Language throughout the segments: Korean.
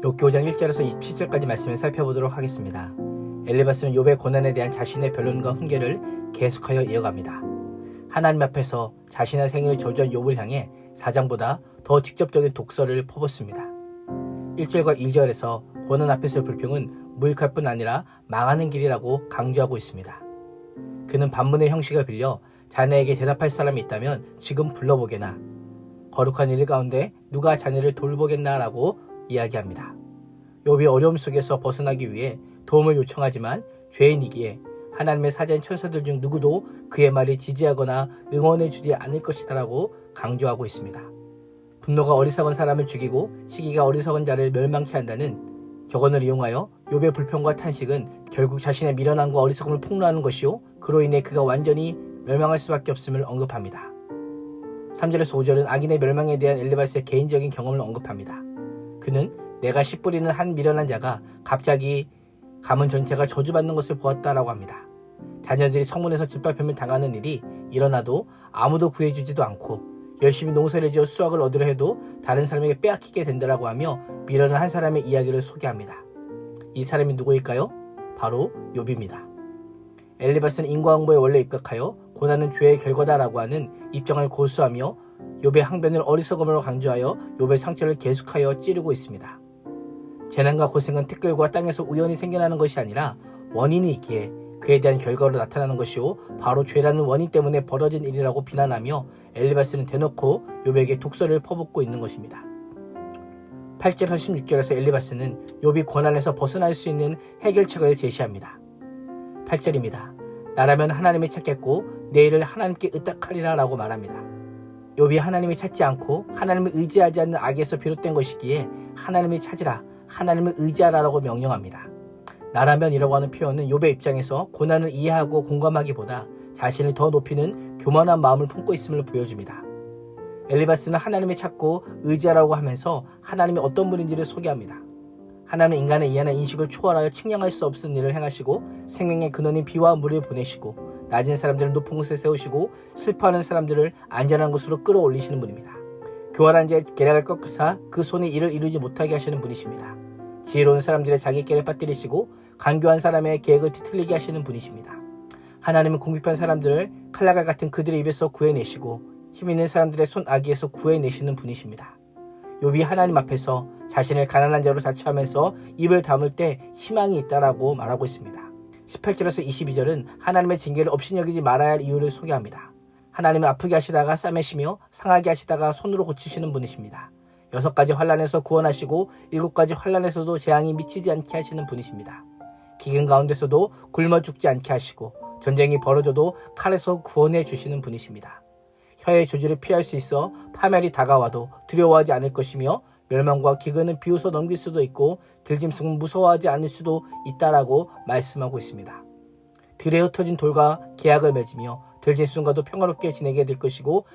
욥기 5장 1절에서 27절까지 말씀을 살펴보도록 하겠습니다. 엘리바스는 욥의 고난에 대한 자신의 변론과 훈계를 계속하여 이어갑니다. 하나님 앞에서 자신의 생애를 저주한 욥을 향해 4장보다 더 직접적인 독설을 퍼붓습니다. 1절과 2절에서 고난 앞에서의 불평은 무익할 뿐 아니라 망하는 길이라고 강조하고 있습니다. 그는 반문의 형식을 빌려 자네에게 대답할 사람이 있다면 지금 불러보게나, 거룩한 일 가운데 누가 자네를 돌보겠나 라고 이야기합니다. 욥이 어려움 속에서 벗어나기 위해 도움을 요청하지만 죄인이기에 하나님의 사자인 천사들 중 누구도 그의 말에 지지하거나 응원해주지 않을 것이다 라고 강조하고 있습니다. 분노가 어리석은 사람을 죽이고 시기가 어리석은 자를 멸망케 한다는 격언을 이용하여 욥의 불평과 탄식은 결국 자신의 미련함과 어리석음을 폭로하는 것이요, 그로 인해 그가 완전히 멸망할 수밖에 없음을 언급합니다. 3절에서 5절은 악인의 멸망에 대한 엘리바스의 개인적인 경험을 언급합니다. 그는 내가 씨 뿌리는 한 미련한 자가 갑자기 가문 전체가 저주받는 것을 보았다라고 합니다. 자녀들이 성문에서 짓밟힘을 당하는 일이 일어나도 아무도 구해주지도 않고 열심히 농사를 지어 수확을 얻으려 해도 다른 사람에게 빼앗기게 된다라고 하며 미련한 한 사람의 이야기를 소개합니다. 이 사람이 누구일까요? 바로 욥입니다. 엘리바스는 인과응보에 원래 입각하여 고난은 죄의 결과다라고 하는 입장을 고수하며 욥의 항변을 어리석음으로 강조하여 욥의 상처를 계속하여 찌르고 있습니다. 재난과 고생은 티끌과 땅에서 우연히 생겨나는 것이 아니라 원인이 있기에 그에 대한 결과로 나타나는 것이요, 바로 죄라는 원인 때문에 벌어진 일이라고 비난하며 엘리바스는 대놓고 욥에게 독설을 퍼붓고 있는 것입니다. 8절에서 16절에서 엘리바스는 욥이 고난에서 벗어날 수 있는 해결책을 제시합니다. 8절입니다. 나라면 하나님을 찾겠고 내 일을 하나님께 의탁하리라 라고 말합니다. 욥이 하나님을 찾지 않고 하나님을 의지하지 않는 악에서 비롯된 것이기에 하나님을 찾으라, 하나님을 의지하라라고 명령합니다. 나라면이라고 하는 표현은 욥의 입장에서 고난을 이해하고 공감하기보다 자신을 더 높이는 교만한 마음을 품고 있음을 보여줍니다. 엘리바스는 하나님을 찾고 의지하라고 하면서 하나님이 어떤 분인지를 소개합니다. 하나님은 인간의 이해나 인식을 초월하여 측량할 수 없는 일을 행하시고 생명의 근원인 비와 물을 보내시고 낮은 사람들을 높은 곳에 세우시고 슬퍼하는 사람들을 안전한 곳으로 끌어올리시는 분입니다. 교활한 자의 계략을 꺾으사 그 손의 일을 이루지 못하게 하시는 분이십니다. 지혜로운 사람들의 자기 길을 빠뜨리시고 간교한 사람의 계획을 뒤틀리게 하시는 분이십니다. 하나님은 궁핍한 사람들을 칼날과 같은 그들의 입에서 구해내시고 힘있는 사람들의 손 아귀에서 구해내시는 분이십니다. 욥이 하나님 앞에서 자신을 가난한 자로 자처하면서 입을 다물 때 희망이 있다라고 말하고 있습니다. 18절에서 22절은 하나님의 징계를 업신여기지 말아야 할 이유를 소개합니다. 하나님은 아프게 하시다가 싸매시며 상하게 하시다가 손으로 고치시는 분이십니다. 6가지 환난에서 구원하시고 7가지 환난에서도 재앙이 미치지 않게 하시는 분이십니다. 기근 가운데서도 굶어 죽지 않게 하시고 전쟁이 벌어져도 칼에서 구원해 주시는 분이십니다. 혀의 조지를 피할 수 있어 파멸이 다가와도 두려워하지 않을 것이며 멸망과 기근은 비웃어 넘길 수도 있고 들짐승은 무서워하지 않을 수도 있다라고 말씀하고 있습니다. 들에 흩어진 돌과 계약을 맺으며 들짐승과도 평화롭게 지내게 될 것이고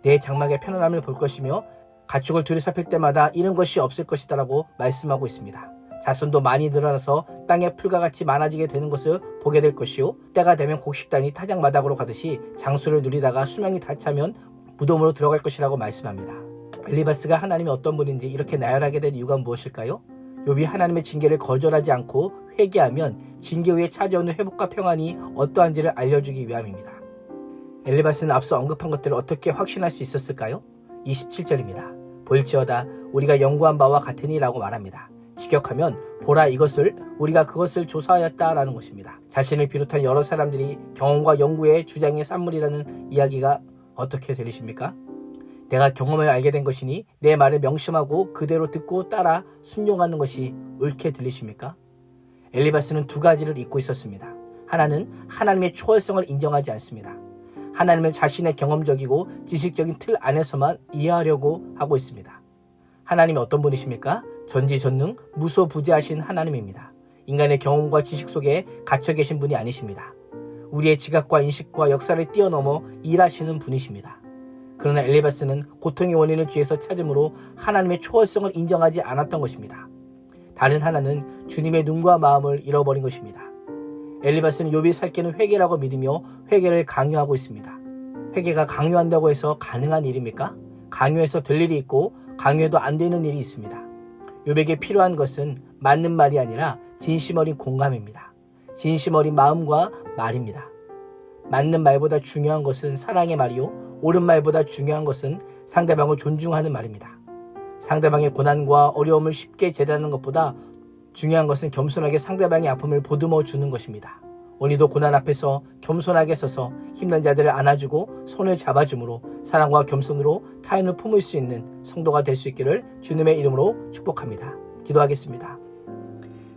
내 장막의 편안함을 볼 것이며 가축을 들이살필 때마다 잃은 것이 없을 것이다 라고 말씀하고 있습니다. 자손도 많이 늘어나서 땅의 풀과 같이 많아지게 되는 것을 보게 될 것이요, 때가 되면 곡식단이 타작마당으로 가듯이 장수를 누리다가 수명이 다 차면 무덤으로 들어갈 것이라고 말씀합니다. 엘리바스가 하나님이 어떤 분인지 이렇게 나열하게 된 이유가 무엇일까요? 욥이 하나님의 징계를 거절하지 않고 회개하면 징계 후에 찾아오는 회복과 평안이 어떠한지를 알려주기 위함입니다. 엘리바스는 앞서 언급한 것들을 어떻게 확신할 수 있었을까요? 27절입니다. 볼지어다 우리가 연구한 바와 같으니라고 말합니다. 직역하면 보라 이것을 우리가 그것을 조사하였다라는 것입니다. 자신을 비롯한 여러 사람들이 경험과 연구의 주장의 산물이라는 이야기가 어떻게 들리십니까? 내가 경험을 알게 된 것이니 내 말을 명심하고 그대로 듣고 따라 순종하는 것이 옳게 들리십니까? 엘리바스는 2가지를 잊고 있었습니다. 하나는 하나님의 초월성을 인정하지 않습니다. 하나님을 자신의 경험적이고 지식적인 틀 안에서만 이해하려고 하고 있습니다. 하나님이 어떤 분이십니까? 전지전능, 무소부재하신 하나님입니다. 인간의 경험과 지식 속에 갇혀 계신 분이 아니십니다. 우리의 지각과 인식과 역사를 뛰어넘어 일하시는 분이십니다. 그러나 엘리바스는 고통의 원인을 뒤에서 찾음으로 하나님의 초월성을 인정하지 않았던 것입니다. 다른 하나는 주님의 눈과 마음을 잃어버린 것입니다. 엘리바스는 욥이 살게는 회개라고 믿으며 회개를 강요하고 있습니다. 회개가 강요한다고 해서 가능한 일입니까? 강요해서 될 일이 있고 강요해도 안 되는 일이 있습니다. 욥에게 필요한 것은 맞는 말이 아니라 진심 어린 공감입니다. 진심 어린 마음과 말입니다. 맞는 말보다 중요한 것은 사랑의 말이요, 옳은 말보다 중요한 것은 상대방을 존중하는 말입니다. 상대방의 고난과 어려움을 쉽게 제대하는 것보다 중요한 것은 겸손하게 상대방의 아픔을 보듬어 주는 것입니다. 오늘도 고난 앞에서 겸손하게 서서 힘든 자들을 안아주고 손을 잡아줌으로 사랑과 겸손으로 타인을 품을 수 있는 성도가 될 수 있기를 주님의 이름으로 축복합니다. 기도하겠습니다.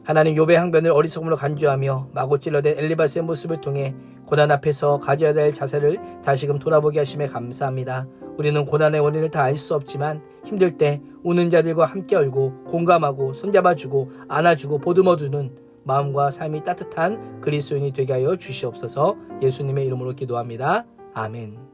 하나님, 욥의 항변을 어리석음으로 간주하며 마구 찔러댄 엘리바스의 모습을 통해 고난 앞에서 가져야 될 자세를 다시금 돌아보게 하심에 감사합니다. 우리는 고난의 원인을 다 알 수 없지만 힘들 때 우는 자들과 함께 울고 공감하고 손잡아주고 안아주고 보듬어주는 마음과 삶이 따뜻한 그리스도인이 되게 하여 주시옵소서. 예수님의 이름으로 기도합니다. 아멘.